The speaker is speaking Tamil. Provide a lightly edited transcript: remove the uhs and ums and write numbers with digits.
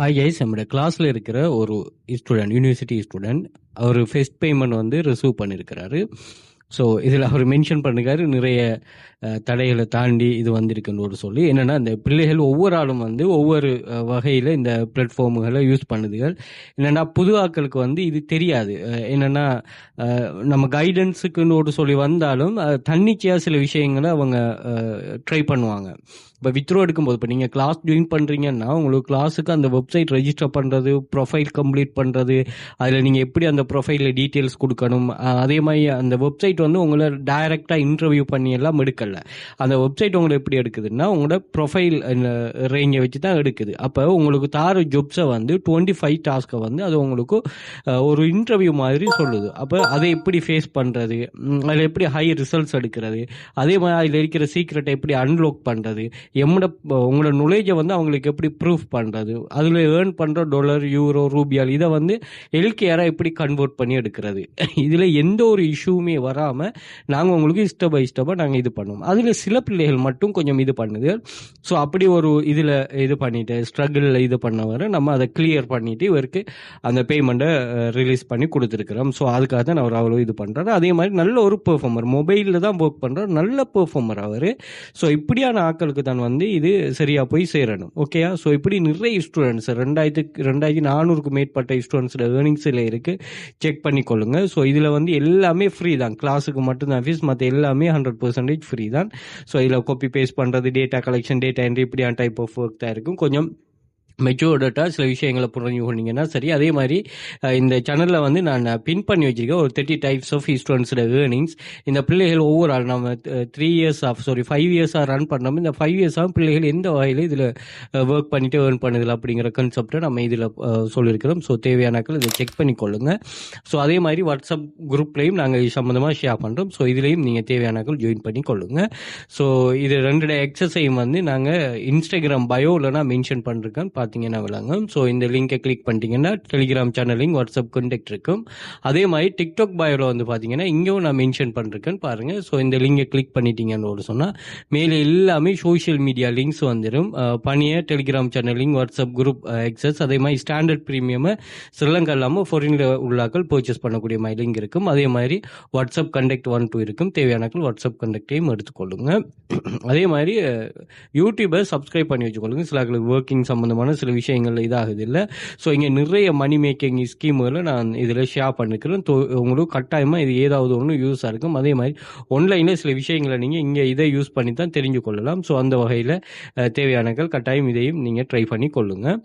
ஹாய் கைஸ், நம்மளோட கிளாஸ்ல இருக்கிற ஒரு ஸ்டூடெண்ட், யூனிவர்சிட்டி ஸ்டூடெண்ட், அவர் ஃபர்ஸ்ட் பேமெண்ட் வந்து ரிசீவ் பண்ணியிருக்கிறாரு. ஸோ இதில் அவர் மென்ஷன் பண்ணிருக்காரு நிறைய தடைகளை தாண்டி இது வந்திருக்குன்னு சொல்லி. என்னென்னா, இந்த பிள்ளைகள் ஒவ்வொரு ஆளும் வந்து ஒவ்வொரு வகையில் இந்த பிளாட்ஃபார்முகளை யூஸ் பண்ணுதுகள். என்னென்னா, புது ஆட்களுக்கு வந்து இது தெரியாது. என்னென்னா, நம்ம கைடன்ஸுக்குன்னு சொல்லி வந்தாலும் தன்னிச்சையாக சில விஷயங்களை அவங்க ட்ரை பண்ணுவாங்க. இப்போ வித்ரோ எடுக்கும்போது, இப்போ நீங்கள் கிளாஸ் ஜாயின் பண்ணுறீங்கன்னா, உங்களுக்கு கிளாஸுக்கு அந்த வெப்சைட் ரெஜிஸ்டர் பண்ணுறது, ப்ரொஃபைல் கம்ப்ளீட் பண்ணுறது, அதில் நீங்கள் எப்படி அந்த ப்ரொஃபைலில் டீட்டெயில்ஸ் கொடுக்கணும், அதே மாதிரி அந்த வெப்சைட் வந்து உங்களை டைரெக்டாக இன்டர்வியூ பண்ணி எல்லாம் எடுக்கல. அந்த வெப்சைட் உங்களை எப்படி எடுக்குதுன்னா, உங்களோட ப்ரொஃபைல் ரேஞ்சை வச்சு தான் எடுக்குது. அப்போ உங்களுக்கு தார ஜாப்ஸை வந்து 25 டாஸ்க்கை வந்து அது உங்களுக்கு ஒரு இன்டர்வியூ மாதிரி சொல்லுது. அப்போ அதை எப்படி ஃபேஸ் பண்ணுறது, அதில் எப்படி ஹை ரிசல்ட்ஸ் எடுக்கிறது, அதே மாதிரி அதில் இருக்கிற சீக்ரெட்டை எப்படி அன்லாக் பண்ணுறது, உங்களோட நாலேஜை வந்து அவங்களுக்கு எப்படி ப்ரூஃப் பண்ணுறது, அதில் ஏர்ன் பண்ணுற டாலர், யூரோ, ரூபியால் இதை வந்து எல்கேஆராக எப்படி கன்வெர்ட் பண்ணி எடுக்கிறது, இதில் எந்த ஒரு இஷ்யூவுமே வராமல் நாங்கள் உங்களுக்கு ஸ்டெப் பை ஸ்டெப்பாக நாங்கள் இது பண்ணுவோம். அதில் சில பிள்ளைகள் மட்டும் கொஞ்சம் இது பண்ணுது. ஸோ அப்படி ஒரு இதில் இது பண்ணிவிட்டு ஸ்ட்ரகிளில் இது பண்ண வர நம்ம அதை கிளியர் பண்ணிவிட்டு இவருக்கு அந்த பேமெண்ட்டை ரிலீஸ் பண்ணி கொடுத்துருக்குறோம். ஸோ அதுக்காக தான் அவர் அவ்வளோ இது பண்ணுறாரு. அதே மாதிரி நல்ல ஒரு பெர்ஃபார்மர், மொபைலில் தான் ஒர்க் பண்ணுறாரு, நல்ல பெர்ஃபார்மர் அவர். ஸோ இப்படியான ஆட்களுக்கு தான் வந்து இது சரியாக போய் சேரணும். ஓகேயா? ஸோ இப்படி நிறைய ஸ்டூடெண்ட்ஸ் 2400க்கு மேற்பட்ட ஸ்டூடெண்ட்ஸோட ஏர்னிங்ஸில் இருக்குது. செக் பண்ணிக்கொள்ளுங்க. ஸோ இதில் வந்து எல்லாமே ஃப்ரீ தான். கிளாஸுக்கு மட்டும்தான் ஃபீஸ், மற்ற எல்லாமே 100% ஃப்ரீ தான். ஸோ இதில் காப்பி பேஸ்ட் பண்ணுறது, டேட்டா கலெக்ஷன், டேட்டா என்ட்ரி, இப்படியான டைப் ஆஃப் ஒர்க் தான் இருக்கும். கொஞ்சம் மெச்சூர்டாக சில விஷயங்களை புரிஞ்சு கொண்டீங்கன்னா சரி. அதே மாதிரி இந்த சேனலில் வந்து நான் பின் பண்ணி வச்சிருக்கேன் ஒரு 30 டைப்ஸ் ஆஃப் ஸ்டூடெண்ட்ஸோட ஏர்னிங்ஸ். இந்த பிள்ளைகள் ஒவ்வொரு ஆள் நம்ம 5 இயர்ஸாக ரன் பண்ணோம். இந்த 5 இயர்ஸாக பிள்ளைகள் எந்த வகையில் இதில் ஒர்க் பண்ணிட்டு ஏர்ன் பண்ணுதில்லை அப்படிங்கிற கான்செப்டை நம்ம இதில் சொல்லியிருக்கிறோம். ஸோ தேவையானாக்கள் இதை செக் பண்ணிக்கொள்ளுங்க. ஸோ அதே மாதிரி வாட்ஸ்அப் குரூப்லையும் நாங்கள் இது சம்மந்தமாக ஷேர் பண்ணுறோம். ஸோ இதுலேயும் நீங்கள் தேவையானாக்கள் ஜாயின் பண்ணி கொள்ளுங்க. ஸோ இது 2 எக்ஸசைஸ் வந்து நாங்கள் இன்ஸ்டாகிராம் பயோவில் நான் மென்ஷன் பண்ணிருக்கேன், பார்த்தீங்கன்னா விளங்கும். ஸோ இந்த லிங்கை கிளிக் பண்ணிட்டீங்கன்னா Telegram channel link, WhatsApp contact இருக்கும். அதே மாதிரி டிக்டாக் பயோவில் வந்து பார்த்தீங்கன்னா இங்கேயும் நான் மென்ஷன் பண்ணிருக்கேன்னு பாருங்கள். ஸோ இந்த லிங்கை கிளிக் பண்ணிட்டீங்கன்னு சொன்னால் மேலே எல்லாமே சோஷியல் மீடியா லிங்க்ஸ் வந்துடும். பணிய Telegram channel link, WhatsApp group access, அதே மாதிரி ஸ்டாண்டர்ட் ப்ரீமியம் ஸ்ரீலங்கா இல்லாமல் ஃபாரினில் உள்ளாக்கள் பர்ச்சேஸ் பண்ணக்கூடிய மாதிரி லிங்க் இருக்கும். அதே மாதிரி வாட்ஸ்அப் கண்டக்ட் 1 2 இருக்கும். தேவையானாக்கள் வாட்ஸ்அப் கண்டக்டையும் எடுத்துக்கொள்ளுங்க. அதே மாதிரி யூடியூபை சப்ஸ்கிரைப் பண்ணி வச்சுக்கொள்ளுங்க. சில ஒர்க்கிங் சம்மந்தமான சில விஷயங்கள் இதாகுது இல்லை. ஸோ இங்கே நிறைய மணி மேக்கிங் ஸ்கீமுகளை நான் இதில் ஷேர் பண்ணிக்கிறேன். உங்களுக்கு கட்டாயமாக இது ஏதாவது ஒன்று யூஸாக இருக்கும். அதே மாதிரி ஆன்லைனில் சில விஷயங்களை நீங்கள் இங்கே இதை யூஸ் பண்ணி தான் தெரிஞ்சு கொள்ளலாம். ஸோ அந்த வகையில் தேவையானங்கள் கட்டாயம் இதையும் நீங்கள் ட்ரை பண்ணி கொள்ளுங்கள்.